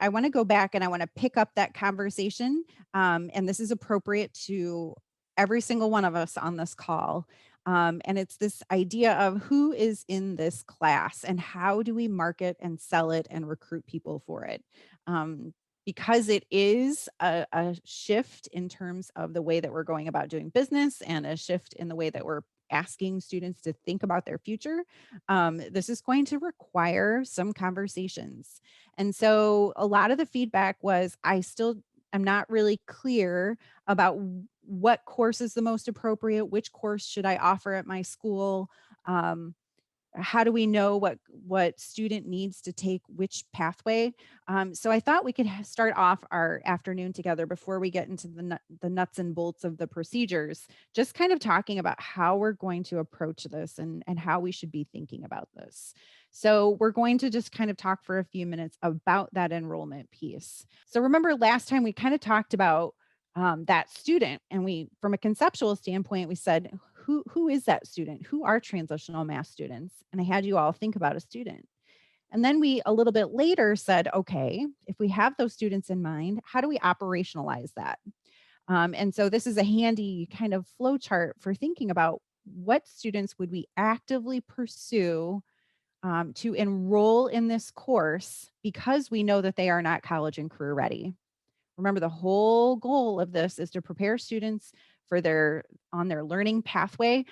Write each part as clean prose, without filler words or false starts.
I want to go back and I want to pick up that conversation. And this is appropriate to every single one of us on this call. And it's this idea of who is in this class and how do we market and sell it and recruit people for it. Because it is a shift in terms of the way that we're going about doing business and a shift in the way that we're asking students to think about their future, this is going to require some conversations. And so a lot of the feedback was, I still am not really clear about what course is the most appropriate, which course should I offer at my school. Um, how do we know what student needs to take which pathway? So I thought we could start off our afternoon together before we get into the nuts and bolts of the procedures, just kind of talking about how we're going to approach this and how we should be thinking about this. So we're going to just kind of talk for a few minutes about that enrollment piece. So remember last time we kind of talked about that student, and we, from a conceptual standpoint, we said, who is that student? Who are transitional math students? And I had you all think about a student. And then we a little bit later said, okay, if we have those students in mind, how do we operationalize that? And so this is a handy kind of flow chart for thinking about what students would we actively pursue to enroll in this course because we know that they are not college and career ready. Remember, the whole goal of this is to prepare students for their learning pathway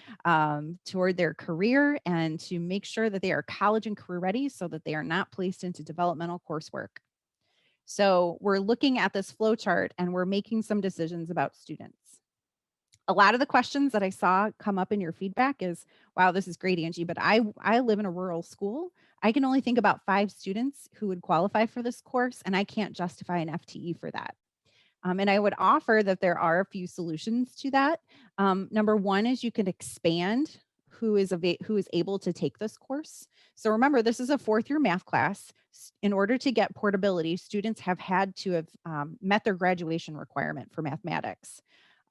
toward their career, and to make sure that they are college and career ready so that they are not placed into developmental coursework. So we're looking at this flow chart and we're making some decisions about students. A lot of the questions that I saw come up in your feedback is, wow, this is great, Angie, but I live in a rural school. I can only think about 5 students who would qualify for this course, and I can't justify an FTE for that. And I would offer that there are a few solutions to that. Number one is you can expand who is able to take this course. So remember, this is a 4th-year math class. In order to get portability, students have had to have met their graduation requirement for mathematics.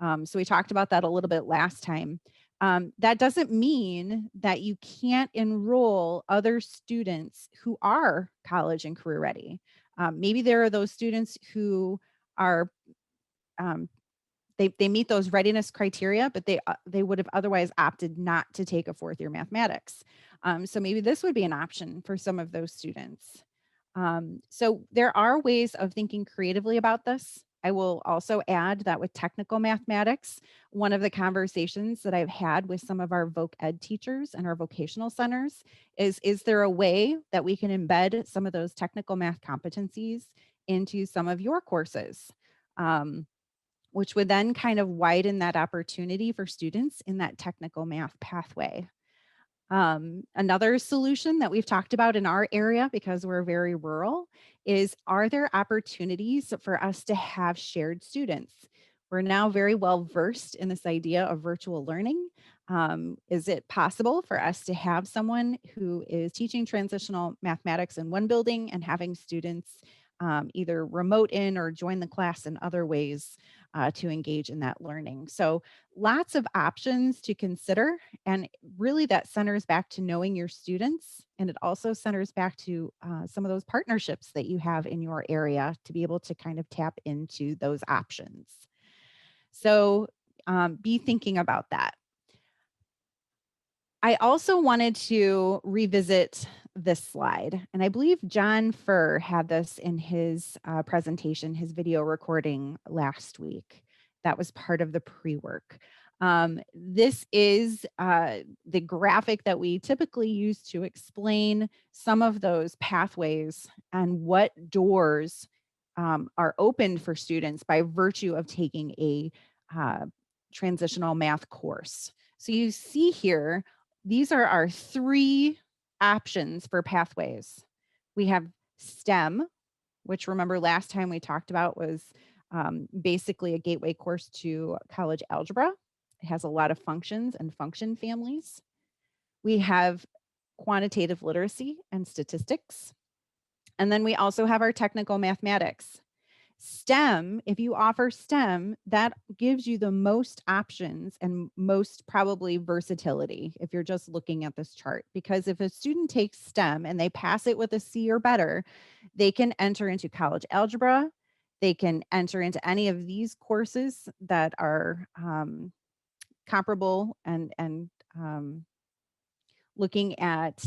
So we talked about that a little bit last time. That doesn't mean that you can't enroll other students who are college and career ready. Maybe there are those students who are um, they meet those readiness criteria, but they would have otherwise opted not to take a 4th-year mathematics. So maybe this would be an option for some of those students. So there are ways of thinking creatively about this. I will also add that with technical mathematics, one of the conversations that I've had with some of our voc ed teachers and our vocational centers is there a way that we can embed some of those technical math competencies into some of your courses? Which would then kind of widen that opportunity for students in that technical math pathway. Another solution that we've talked about in our area, because we're very rural, is, are there opportunities for us to have shared students? We're now very well versed in this idea of virtual learning. Is it possible for us to have someone who is teaching transitional mathematics in one building and having students either remote in or join the class in other ways to engage in that learning? So lots of options to consider. And really that centers back to knowing your students. And it also centers back to some of those partnerships that you have in your area to be able to kind of tap into those options. So be thinking about that. I also wanted to revisit this slide, and I believe John Furr had this in his presentation, his video recording last week. That was part of the pre-work. This is the graphic that we typically use to explain some of those pathways and what doors are opened for students by virtue of taking a transitional math course. So you see here, these are our 3 options for pathways. We have STEM, which, remember last time we talked about, was basically a gateway course to college algebra. It has a lot of functions and function families. We have quantitative literacy and statistics. And then we also have our technical mathematics. STEM, if you offer STEM, that gives you the most options and most probably versatility if you're just looking at this chart. Because if a student takes STEM and they pass it with a C or better, they can enter into college algebra. They can enter into any of these courses that are comparable and looking at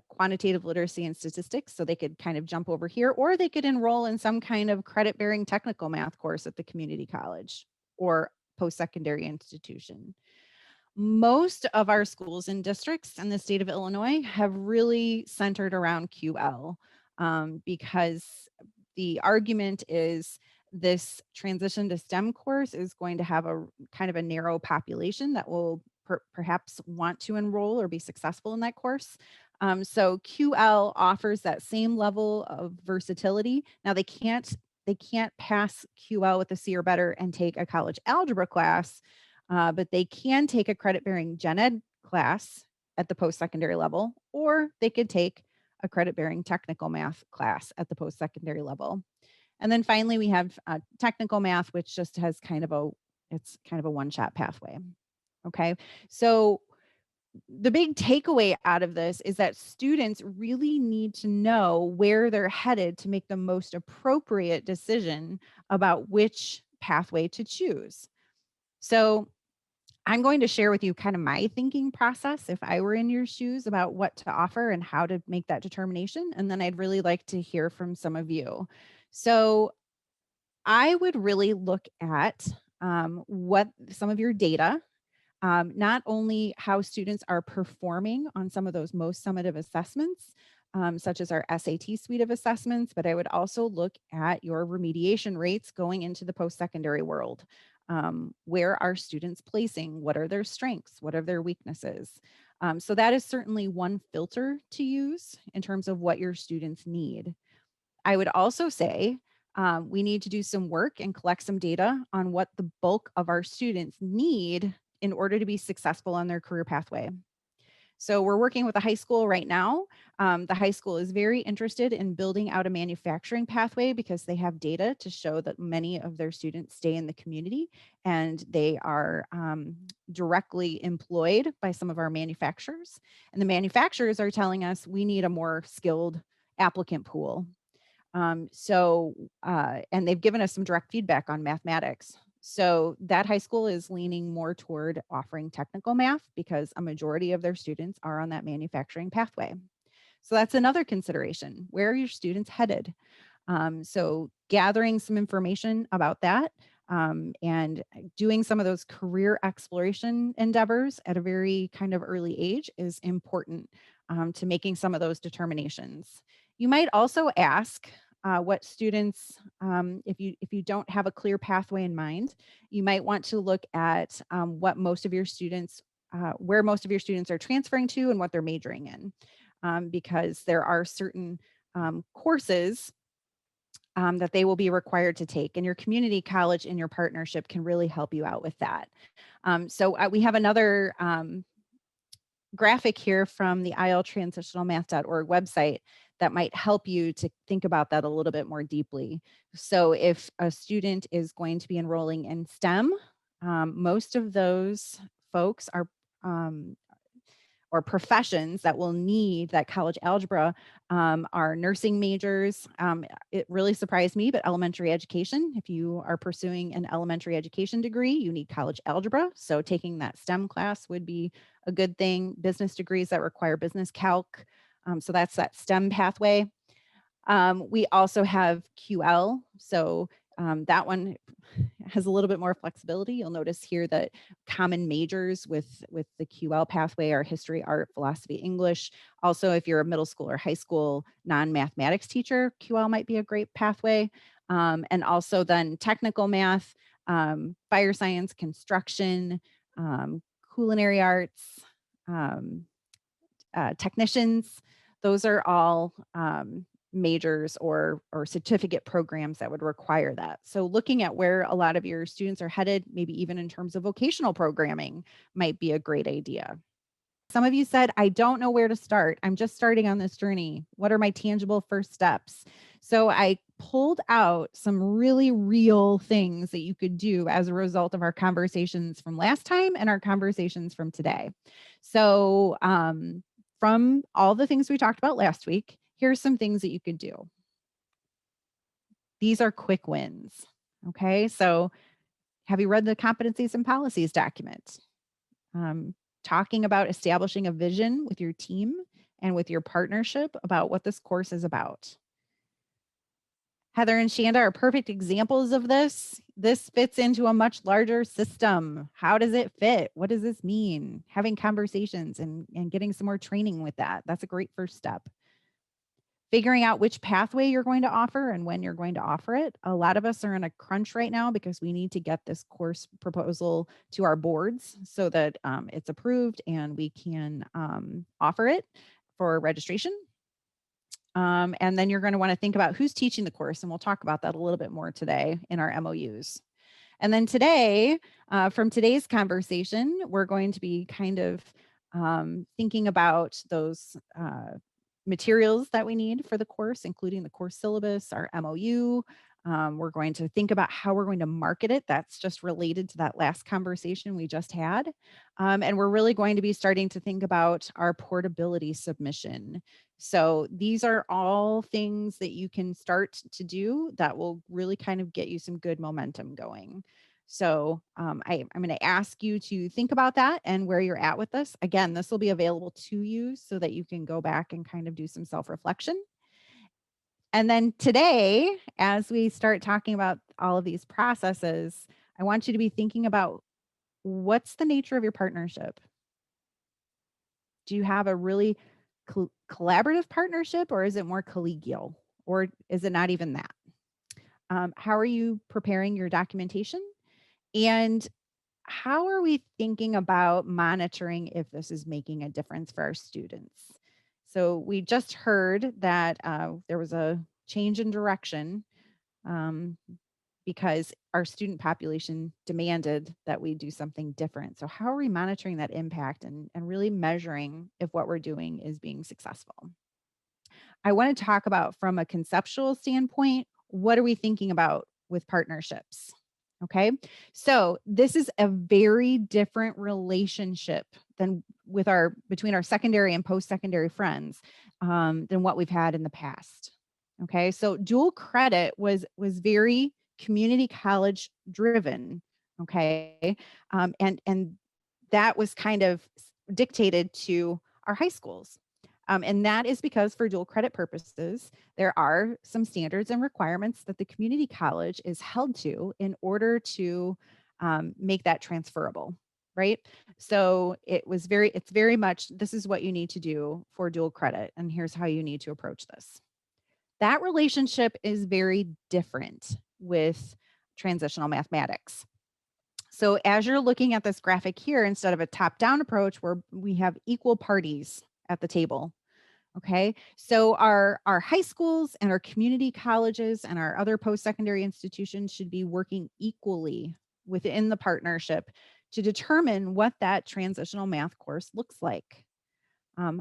quantitative literacy and statistics. So they could kind of jump over here, or they could enroll in some kind of credit bearing technical math course at the community college or post secondary institution. Most of our schools and districts in the state of Illinois have really centered around QL because the argument is this transition to STEM course is going to have a kind of a narrow population that will perhaps want to enroll or be successful in that course. So QL offers that same level of versatility. Now they can't pass QL with a C or better and take a college algebra class, but they can take a credit bearing gen ed class at the post secondary level, or they could take a credit bearing technical math class at the post secondary level. And then finally, we have technical math, which just has it's kind of a one shot pathway. Okay. So the big takeaway out of this is that students really need to know where they're headed to make the most appropriate decision about which pathway to choose. So I'm going to share with you kind of my thinking process if I were in your shoes about what to offer and how to make that determination. And then I'd really like to hear from some of you. So I would really look at what some of your data, not only how students are performing on some of those most summative assessments, such as our SAT suite of assessments, but I would also look at your remediation rates going into the post-secondary world. Where are students placing? What are their strengths? What are their weaknesses? So that is certainly one filter to use in terms of what your students need. I would also say we need to do some work and collect some data on what the bulk of our students need in order to be successful on their career pathway. So we're working with a high school right now. The high school is very interested in building out a manufacturing pathway because they have data to show that many of their students stay in the community and they are directly employed by some of our manufacturers. And the manufacturers are telling us we need a more skilled applicant pool. And they've given us some direct feedback on mathematics. So that high school is leaning more toward offering technical math because a majority of their students are on that manufacturing pathway. So that's another consideration. Where are your students headed? So gathering some information about that and doing some of those career exploration endeavors at a very kind of early age is important to making some of those determinations. You might also ask what students, if you don't have a clear pathway in mind, you might want to look at what most of your students, where most of your students are transferring to and what they're majoring in, because there are certain courses that they will be required to take. And your community college in your partnership can really help you out with that. We have another graphic here from the iltransitionalmath.org website that might help you to think about that a little bit more deeply. So if a student is going to be enrolling in STEM, most of those folks are or professions that will need that college algebra are nursing majors. It really surprised me, but elementary education, if you are pursuing an elementary education degree, you need college algebra. So taking that STEM class would be a good thing. Business degrees that require business calc. So that's that STEM pathway. We also have QL. So that one has a little bit more flexibility. You'll notice here that common majors with the QL pathway are history, art, philosophy, English. Also, if you're a middle school or high school non-mathematics teacher, QL might be a great pathway. And also then technical math, fire science, construction, culinary arts, technicians. Those are all majors or certificate programs that would require that. So looking at where a lot of your students are headed, maybe even in terms of vocational programming, might be a great idea. Some of you said, I don't know where to start. I'm just starting on this journey. What are my tangible first steps? So I pulled out some really real things that you could do as a result of our conversations from last time and our conversations from today. So from all the things we talked about last week, here's some things that you could do. These are quick wins. Okay. So have you read the competencies and policies document? Talking about establishing a vision with your team and with your partnership about what this course is about. Heather and Shanda are perfect examples of this. This fits into a much larger system. How does it fit? What does this mean? Having conversations and getting some more training with that. That's a great first step. Figuring out which pathway you're going to offer and when you're going to offer it. A lot of us are in a crunch right now because we need to get this course proposal to our boards so that it's approved and we can offer it for registration. And then you're going to want to think about who's teaching the course, and we'll talk about that a little bit more today in our MOUs. And then today, from today's conversation, we're going to be kind of thinking about those materials that we need for the course, including the course syllabus, our MOU. We're going to think about how we're going to market it. That's just related to that last conversation we just had. And we're really going to be starting to think about our portability submission. So these are all things that you can start to do that will really kind of get you some good momentum going. So I'm going to ask you to think about that and where you're at with this. Again, this will be available to you so that you can go back and kind of do some self-reflection. And then today, as we start talking about all of these processes, I want you to be thinking about what's the nature of your partnership? Do you have a really collaborative partnership, or is it more collegial, or is it not even that? How are you preparing your documentation? And how are we thinking about monitoring if this is making a difference for our students? So we just heard that there was a change in direction because our student population demanded that we do something different. So how are we monitoring that impact and really measuring if what we're doing is being successful? I want to talk about from a conceptual standpoint, what are we thinking about with partnerships? Okay. So this is a very different relationship than between our secondary and post-secondary friends than what we've had in the past. Okay. So dual credit was very community college driven. Okay. And that was kind of dictated to our high schools. And that is because for dual credit purposes, there are some standards and requirements that the community college is held to in order to make that transferable, right? So it's very much, this is what you need to do for dual credit, and here's how you need to approach this. That relationship is very different with transitional mathematics. So as you're looking at this graphic here, instead of a top-down approach where we have equal parties at the table, okay, so our high schools and our community colleges and our other post-secondary institutions should be working equally within the partnership to determine what that transitional math course looks like.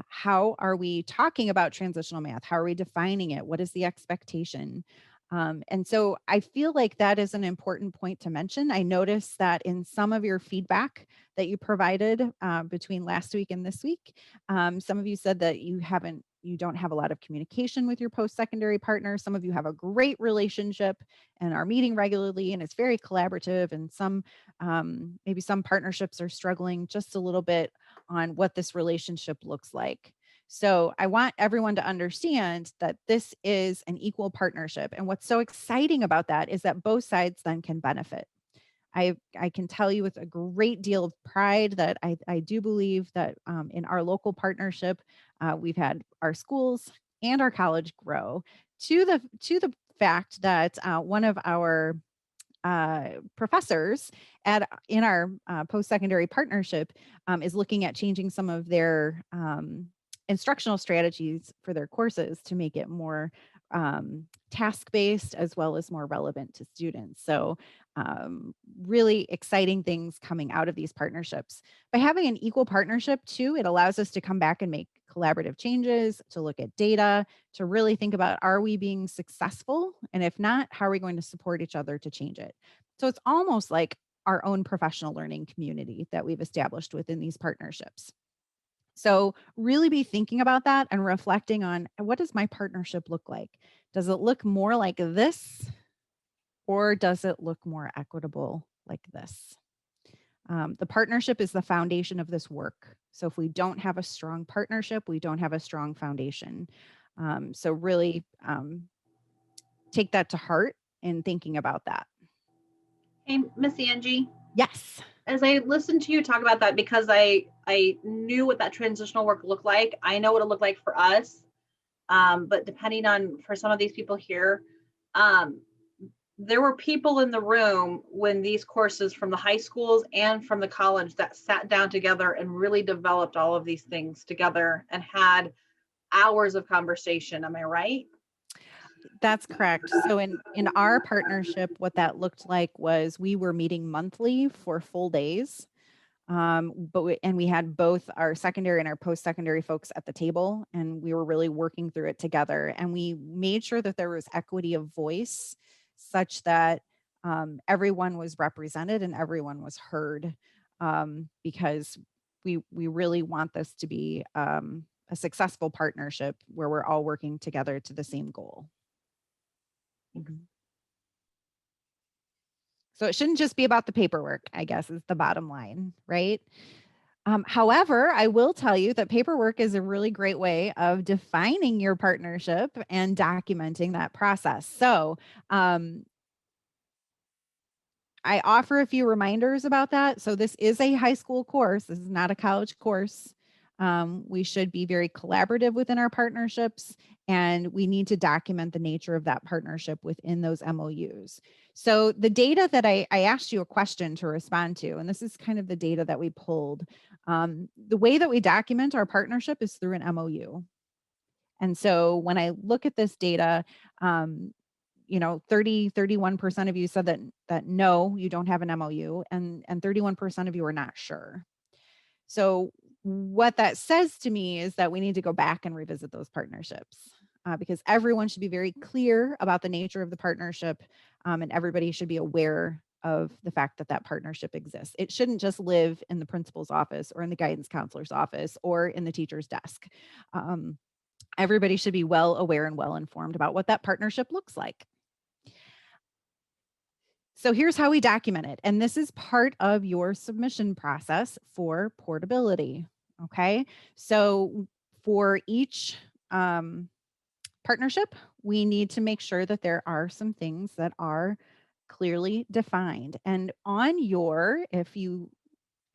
How are we talking about transitional math? How are we defining it? What is the expectation? And so I feel like that is an important point to mention. I noticed that in some of your feedback that you provided between last week and this week, some of you said that you don't have a lot of communication with your post-secondary partner. Some of you have a great relationship and are meeting regularly, and it's very collaborative. And maybe some partnerships are struggling just a little bit on what this relationship looks like. So I want everyone to understand that this is an equal partnership. And what's so exciting about that is that both sides then can benefit. I can tell you with a great deal of pride that I do believe that in our local partnership, we've had our schools and our college grow to the fact that one of our professors in our post-secondary partnership is looking at changing some of their instructional strategies for their courses to make it more task-based as well as more relevant to students. So really exciting things coming out of these partnerships. By having an equal partnership too, it allows us to come back and make collaborative changes, to look at data, to really think about, are we being successful? And if not, how are we going to support each other to change it? So it's almost like our own professional learning community that we've established within these partnerships. So really be thinking about that and reflecting on, what does my partnership look like? Does it look more like this, or does it look more equitable like this? The partnership is the foundation of this work. So if we don't have a strong partnership, we don't have a strong foundation. So really take that to heart in thinking about that. Hey, Miss Angie. Yes. As I listened to you talk about that, because I knew what that transitional work looked like, I know what it looked like for us. But depending on, for some of these people here, there were people in the room when these courses from the high schools and from the college that sat down together and really developed all of these things together and had hours of conversation. Am I right? That's correct. So in our partnership, what that looked like was we were meeting monthly for full days. And we had both our secondary and our post-secondary folks at the table, and we were really working through it together. And we made sure that there was equity of voice, such that everyone was represented and everyone was heard, because we really want this to be a successful partnership where we're all working together to the same goal. Mhm. So it shouldn't just be about the paperwork, I guess, is the bottom line, right? However, I will tell you that paperwork is a really great way of defining your partnership and documenting that process. So I offer a few reminders about that. So this is a high school course. This is not a college course. We should be very collaborative within our partnerships, and we need to document the nature of that partnership within those MOUs. So the data that I asked you a question to respond to, and this is kind of the data that we pulled. The way that we document our partnership is through an MOU. And so when I look at this data, 31% of you said that no, you don't have an MOU, and 31% of you are not sure. So what that says to me is that we need to go back and revisit those partnerships, because everyone should be very clear about the nature of the partnership, and everybody should be aware of the fact that that partnership exists. It shouldn't just live in the principal's office or in the guidance counselor's office or in the teacher's desk. Everybody should be well aware and well informed about what that partnership looks like. So here's how we document it. And this is part of your submission process for portability. Okay. So for each partnership, we need to make sure that there are some things that are clearly defined. And on if you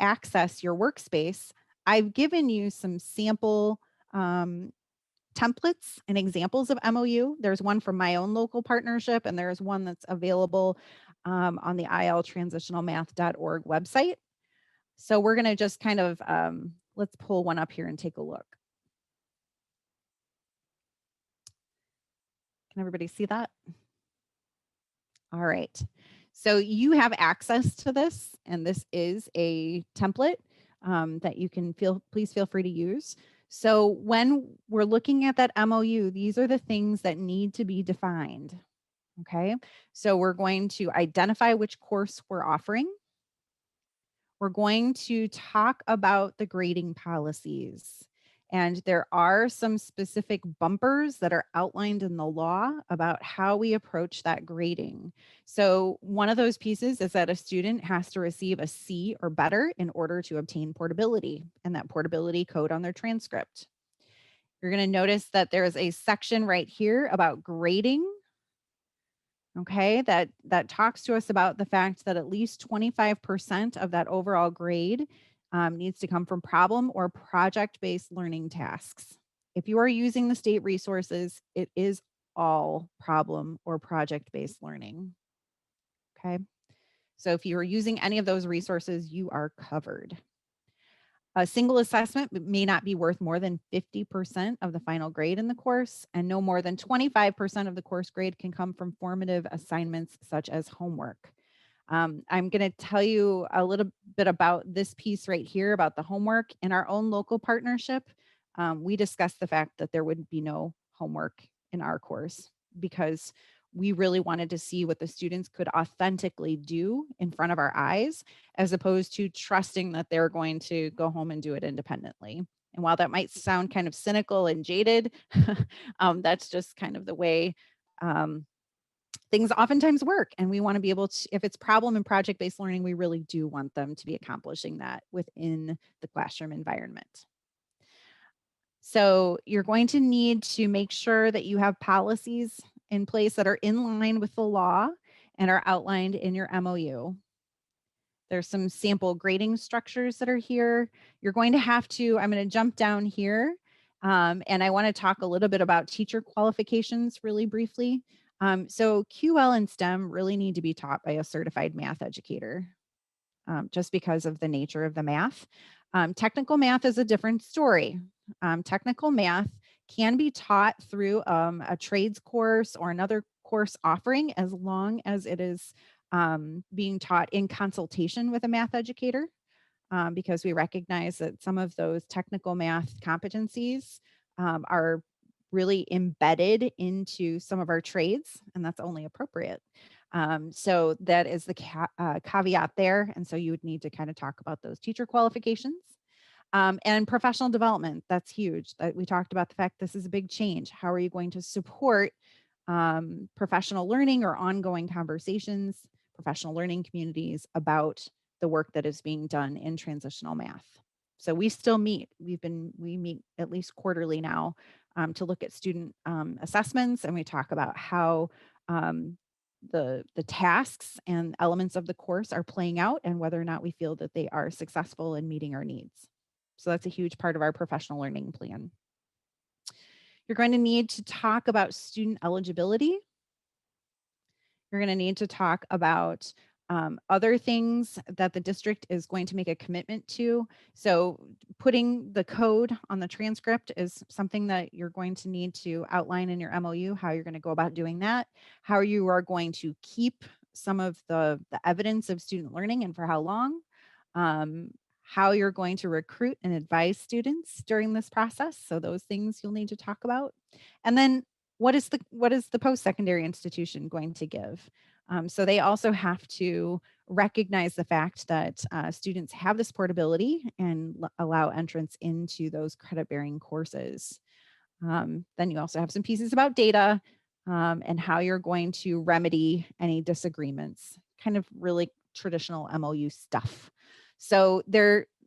access your workspace, I've given you some sample templates and examples of MOU. There's one from my own local partnership, and there's one that's available on the iltransitionalmath.org website. So we're going to just kind of, let's pull one up here and take a look. Can everybody see that? All right. So you have access to this, and this is a template that you can please feel free to use. So when we're looking at that MOU, these are the things that need to be defined. Okay, so we're going to identify which course we're offering. We're going to talk about the grading policies. And there are some specific bumpers that are outlined in the law about how we approach that grading. So one of those pieces is that a student has to receive a C or better in order to obtain portability, and that portability code on their transcript. You're going to notice that there is a section right here about grading. Okay, that talks to us about the fact that at least 25% of that overall grade needs to come from problem or project-based learning tasks. If you are using the state resources, it is all problem or project-based learning. Okay, so if you are using any of those resources, you are covered. A single assessment may not be worth more than 50% of the final grade in the course, and no more than 25% of the course grade can come from formative assignments such as homework. I'm going to tell you a little bit about this piece right here about the homework. In our own local partnership, we discussed the fact that there would be no homework in our course because we really wanted to see what the students could authentically do in front of our eyes, as opposed to trusting that they're going to go home and do it independently. And while that might sound kind of cynical and jaded, that's just kind of the way things oftentimes work. And we want to be able to, if it's problem and project based learning, we really do want them to be accomplishing that within the classroom environment. So you're going to need to make sure that you have policies in place that are in line with the law and are outlined in your MOU. There's some sample grading structures that are here. You're going to have to, I'm going to jump down here, and I want to talk a little bit about teacher qualifications really briefly. So QL and STEM really need to be taught by a certified math educator, just because of the nature of the math. Technical math is a different story. Technical math can be taught through a trades course or another course offering, as long as it is being taught in consultation with a math educator, because we recognize that some of those technical math competencies are really embedded into some of our trades, and that's only appropriate. So that is the caveat there. And so you would need to kind of talk about those teacher qualifications. And professional development, that's huge. We talked about the fact this is a big change. How are you going to support professional learning or ongoing conversations, professional learning communities about the work that is being done in transitional math? So we still meet. We meet at least quarterly now to look at student assessments, and we talk about how the tasks and elements of the course are playing out and whether or not we feel that they are successful in meeting our needs. So that's a huge part of our professional learning plan. You're going to need to talk about student eligibility. You're going to need to talk about other things that the district is going to make a commitment to. So putting the code on the transcript is something that you're going to need to outline in your MOU, how you're going to go about doing that, how you are going to keep some of the evidence of student learning and for how long, how you're going to recruit and advise students during this process. So those things you'll need to talk about. And then what is the post-secondary institution going to give? So they also have to recognize the fact that students have this portability and allow entrance into those credit-bearing courses. Then you also have some pieces about data and how you're going to remedy any disagreements, kind of really traditional MOU stuff. So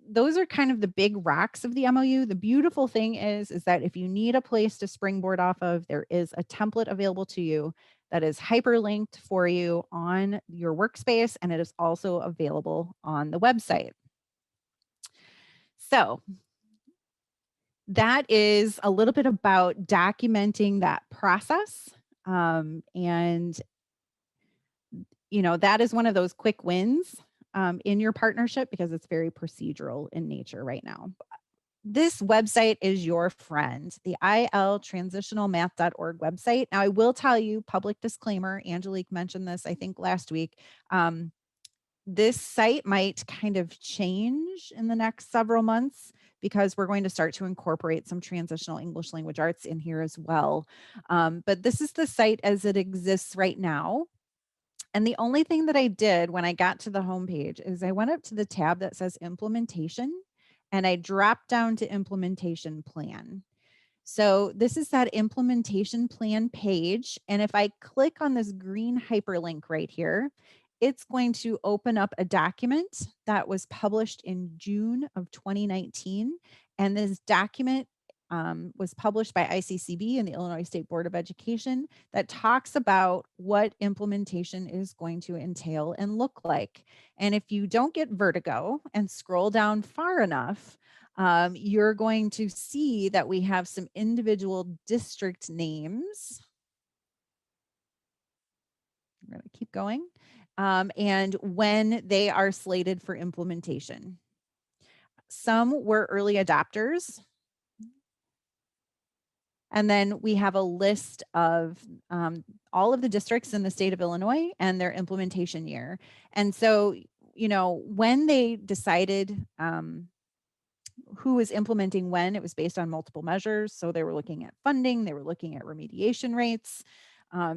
those are kind of the big rocks of the MOU. The beautiful thing is that if you need a place to springboard off of, there is a template available to you that is hyperlinked for you on your workspace, and it is also available on the website. So that is a little bit about documenting that process. And, that is one of those quick wins in your partnership because it's very procedural in nature right now. This website is your friend, the iltransitionalmath.org website. Now, I will tell you, public disclaimer, Angelique mentioned this, I think, last week. This site might kind of change in the next several months because we're going to start to incorporate some transitional English language arts in here as well. But this is the site as it exists right now. And the only thing that I did when I got to the homepage is I went up to the tab that says implementation and I dropped down to implementation plan. So this is that implementation plan page. And if I click on this green hyperlink right here, it's going to open up a document that was published in June of 2019. And this document was published by ICCB and the Illinois State Board of Education that talks about what implementation is going to entail and look like. And if you don't get vertigo and scroll down far enough, you're going to see that we have some individual district names. I'm going to keep going. And when they are slated for implementation. Some were early adopters. And then we have a list of all of the districts in the state of Illinois and their implementation year. And so, when they decided who was implementing when, it was based on multiple measures. So they were looking at funding, they were looking at remediation rates.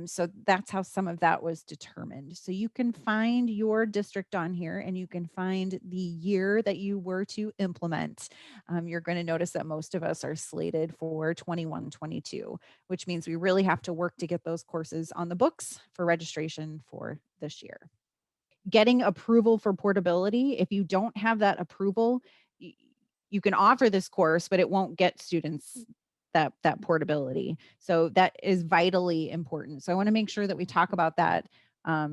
So that's how some of that was determined. So you can find your district on here and you can find the year that you were to implement. You're going to notice that most of us are slated for 21-22, which means we really have to work to get those courses on the books for registration for this year. Getting approval for portability, if you don't have that approval, you can offer this course, but it won't get students that portability. So that is vitally important. So I want to make sure that we talk about that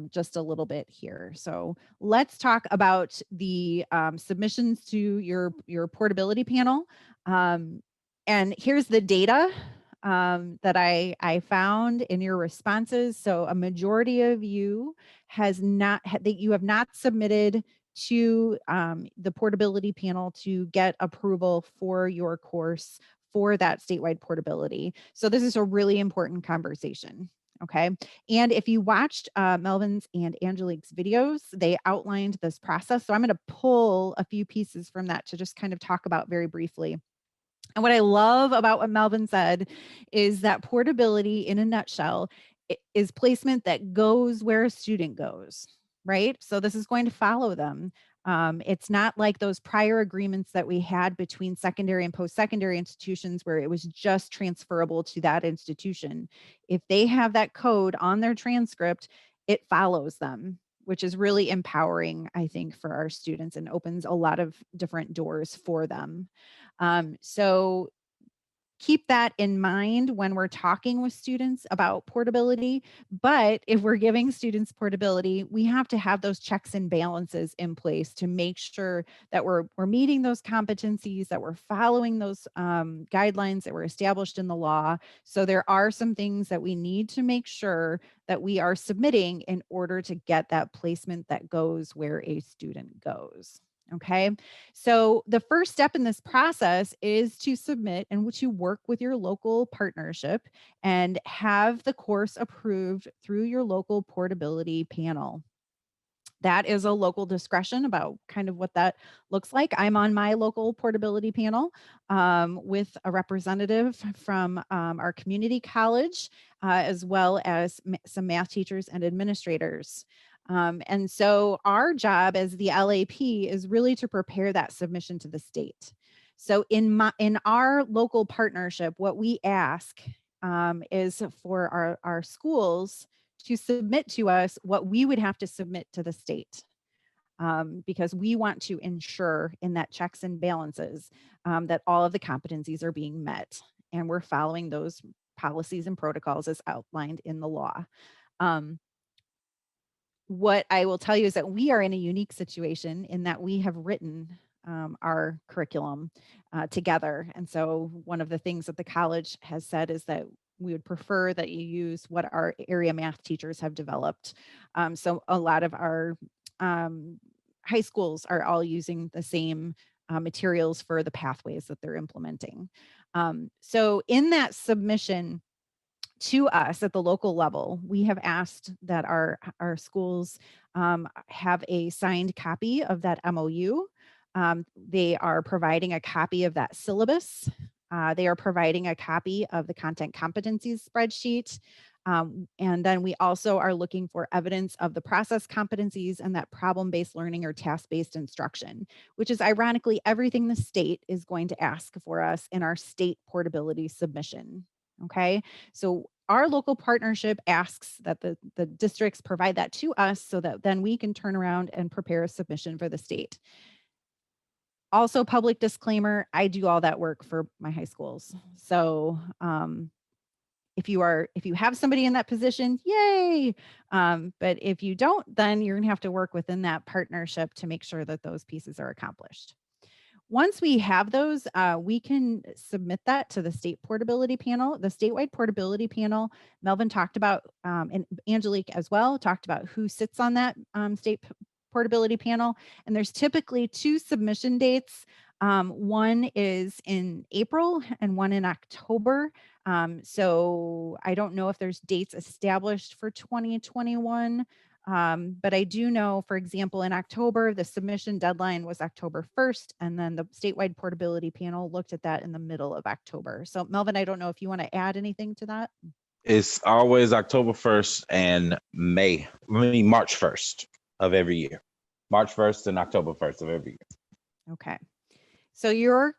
just a little bit here. So let's talk about the submissions to your portability panel. And here's the data that I found in your responses. So a majority of you you have not submitted to the portability panel to get approval for your course for that statewide portability. So this is a really important conversation. Okay. And if you watched Melvin's and Angelique's videos, they outlined this process. So I'm going to pull a few pieces from that to just kind of talk about very briefly. And what I love about what Melvin said is that portability, in a nutshell, is placement that goes where a student goes, right? So this is going to follow them. It's not like those prior agreements that we had between secondary and post-secondary institutions where it was just transferable to that institution. If they have that code on their transcript, it follows them, which is really empowering, I think, for our students and opens a lot of different doors for them. So keep that in mind when we're talking with students about portability. But if we're giving students portability, we have to have those checks and balances in place to make sure that we're meeting those competencies, that we're following those guidelines that were established in the law. So there are some things that we need to make sure that we are submitting in order to get that placement that goes where a student goes. Okay, so the first step in this process is to submit and to work with your local partnership and have the course approved through your local portability panel. That is a local discretion about kind of what that looks like. I'm on my local portability panel with a representative from our community college, as well as some math teachers and administrators. And so our job as the LAP is really to prepare that submission to the state. So in our local partnership, what we ask is for our schools to submit to us what we would have to submit to the state. Because we want to ensure in that checks and balances that all of the competencies are being met and we're following those policies and protocols as outlined in the law. What I will tell you is that we are in a unique situation in that we have written our curriculum together. And so one of the things that the college has said is that we would prefer that you use what our area math teachers have developed. So a lot of our high schools are all using the same materials for the pathways that they're implementing. So in that submission, to us at the local level, we have asked that our schools have a signed copy of that MOU. They are providing a copy of that syllabus. They are providing a copy of the content competencies spreadsheet. And then we also are looking for evidence of the process competencies and that problem-based learning or task-based instruction, which is ironically everything the state is going to ask for us in our state portability submission. Okay, so our local partnership asks that the districts provide that to us so that then we can turn around and prepare a submission for the state. Also, public disclaimer, I do all that work for my high schools. So if you have somebody in that position, yay. But if you don't, then you're gonna have to work within that partnership to make sure that those pieces are accomplished. Once we have those, we can submit that to the state portability panel. The statewide portability panel, Melvin talked about, and Angelique as well, talked about who sits on that state portability panel. And there's typically 2 submission dates One is in April and one in October. So I don't know if there's dates established for 2021. But I do know, for example, in October, the submission deadline was October 1st, and then the statewide portability panel looked at that in the middle of October. So Melvin, I don't know if you want to add anything to that. It's always October 1st and March 1st of every year. March 1st and October 1st of every year. Okay. So your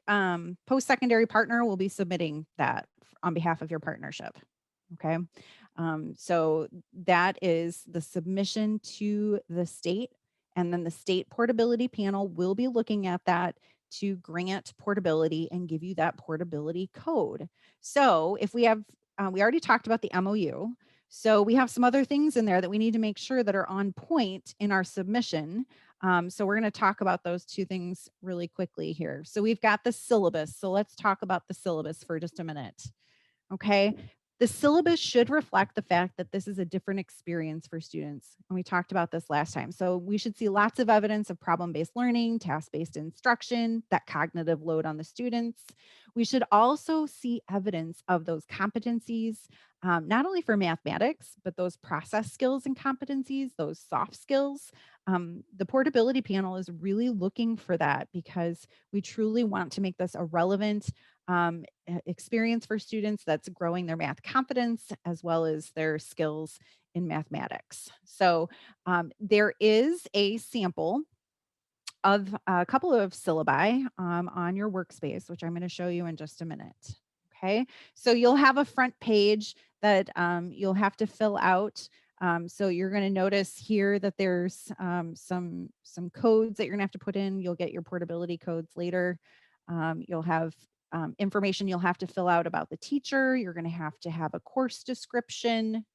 post-secondary partner will be submitting that on behalf of your partnership. Okay. So that is the submission to the state, and then the state portability panel will be looking at that to grant portability and give you that portability code. So if we have, we already talked about the MOU. So we have some other things in there that we need to make sure that are on point in our submission. So we're going to talk about those two things really quickly here. So we've got the syllabus. So let's talk about the syllabus for just a minute. Okay. The syllabus should reflect the fact that this is a different experience for students. And we talked about this last time. So we should see lots of evidence of problem-based learning, task-based instruction, that cognitive load on the students. We should also see evidence of those competencies, not only for mathematics, but those process skills and competencies, those soft skills. The portability panel is really looking for that because we truly want to make this a relevant experience for students that's growing their math confidence as well as their skills in mathematics. So there is a sample of a couple of syllabi on your workspace, which I'm going to show you in just a minute. Okay, so you'll have a front page that you'll have to fill out. So you're going to notice here that there's some codes that you're going to have to put in. You'll get your portability codes later. You'll have information you'll have to fill out about the teacher. You're going to have a course description.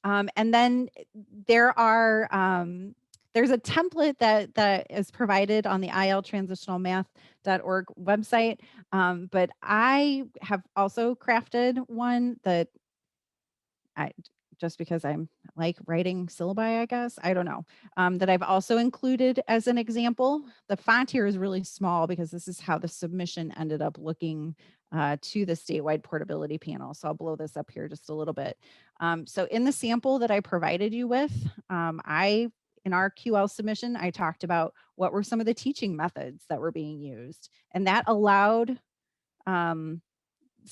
And then there are there's a template that is provided on the iltransitionalmath.org website. But I have also crafted one that just because I'm like writing syllabi, I guess, I don't know, that I've also included as an example. The font here is really small because this is how the submission ended up looking to the statewide portability panel. So I'll blow this up here just a little bit. So in the sample that I provided you with, in our QL submission, I talked about what were some of the teaching methods that were being used. And that allowed some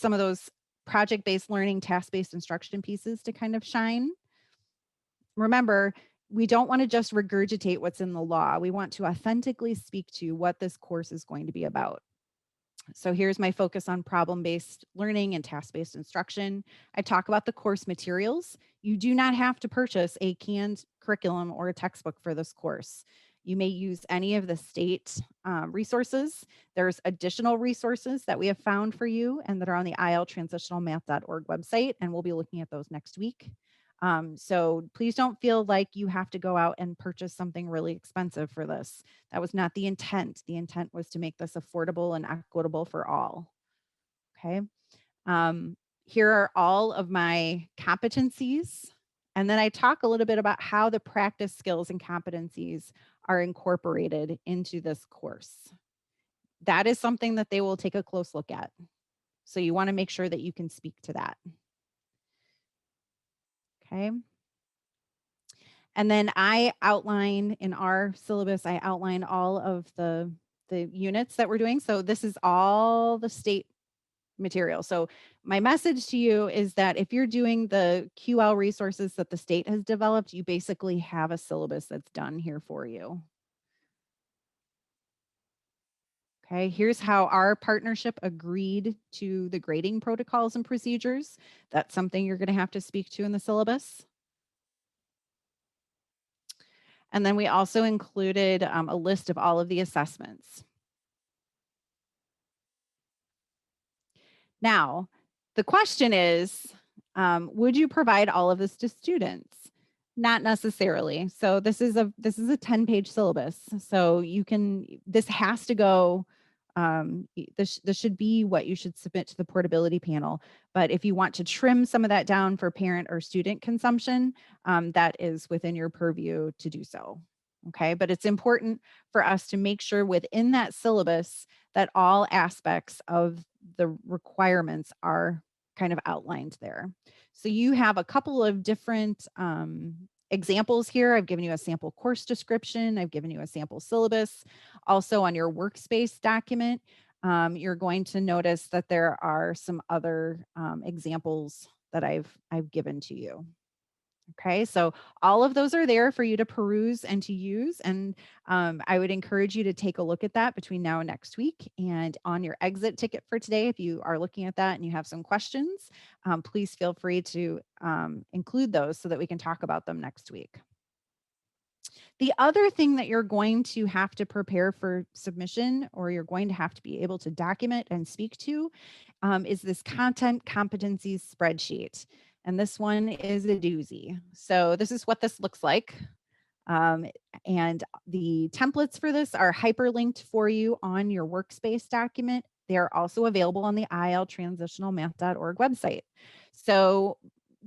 of those project-based learning, task-based instruction pieces to kind of shine. Remember, we don't want to just regurgitate what's in the law. We want to authentically speak to what this course is going to be about. So here's my focus on problem-based learning and task-based instruction. I talk about the course materials. You do not have to purchase a canned curriculum or a textbook for this course. You may use any of the state resources. There's additional resources that we have found for you and that are on the iltransitionalmath.org website, and we'll be looking at those next week. So please don't feel like you have to go out and purchase something really expensive for this. That was not the intent. The intent was to make this affordable and equitable for all. Okay. Here are all of my competencies. And then I talk a little bit about how the practice skills and competencies are incorporated into this course. That is something that they will take a close look at. So you want to make sure that you can speak to that. Okay. And then I outline in our syllabus, I outline all of the units that we're doing. So this is all the state material. So my message to you is that if you're doing the QL resources that the state has developed, you basically have a syllabus that's done here for you. Okay, here's how our partnership agreed to the grading protocols and procedures. That's something you're going to have to speak to in the syllabus. And then we also included a list of all of the assessments. Now, the question is, would you provide all of this to students? Not necessarily. So this is a 10-page syllabus. So this has to go, this should be what you should submit to the portability panel. But if you want to trim some of that down for parent or student consumption, that is within your purview to do so. Okay, but it's important for us to make sure within that syllabus that all aspects of the requirements are kind of outlined there. So you have a couple of different examples here. I've given you a sample course description. I've given you a sample syllabus. Also on your workspace document, you're going to notice that there are some other examples that I've given to you. Okay, so all of those are there for you to peruse and to use. And I would encourage you to take a look at that between now and next week. And on your exit ticket for today, if you are looking at that and you have some questions, please feel free to include those so that we can talk about them next week. The other thing that you're going to have to prepare for submission, or you're going to have to be able to document and speak to, is this content competencies spreadsheet. And this one is a doozy. So this is what this looks like. And the templates for this are hyperlinked for you on your workspace document. They are also available on the iltransitionalmath.org website. So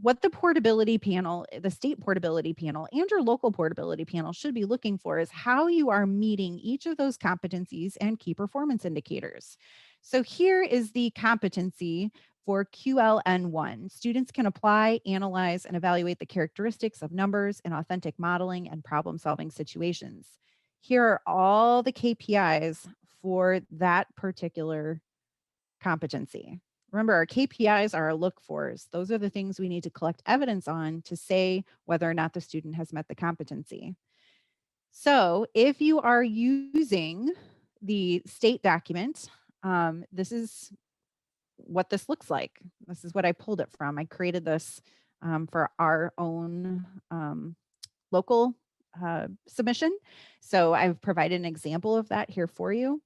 what the portability panel, the state portability panel, and your local portability panel should be looking for is how you are meeting each of those competencies and key performance indicators. So here is the competency for QLN1. Students can apply, analyze, and evaluate the characteristics of numbers in authentic modeling and problem-solving situations. Here are all the KPIs for that particular competency. Remember, our KPIs are our look-fors. Those are the things we need to collect evidence on to say whether or not the student has met the competency. So if you are using the state document, this is what this looks like. This is what I pulled it from. I created this for our own local submission. So I've provided an example of that here for you.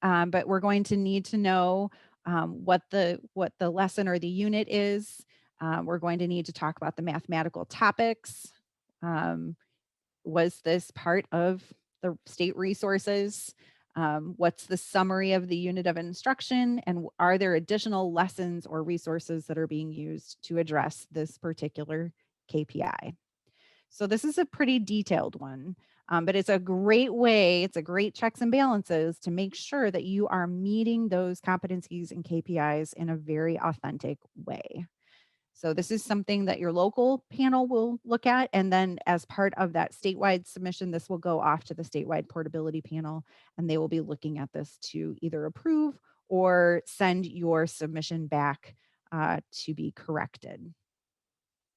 But we're going to need to know what the lesson or the unit is. We're going to need to talk about the mathematical topics. Was this part of the state resources? What's the summary of the unit of instruction? And are there additional lessons or resources that are being used to address this particular KPI? So this is a pretty detailed one, but it's a great way, it's a great checks and balances to make sure that you are meeting those competencies and KPIs in a very authentic way. So this is something that your local panel will look at. And then as part of that statewide submission, this will go off to the statewide portability panel, and they will be looking at this to either approve or send your submission back to be corrected.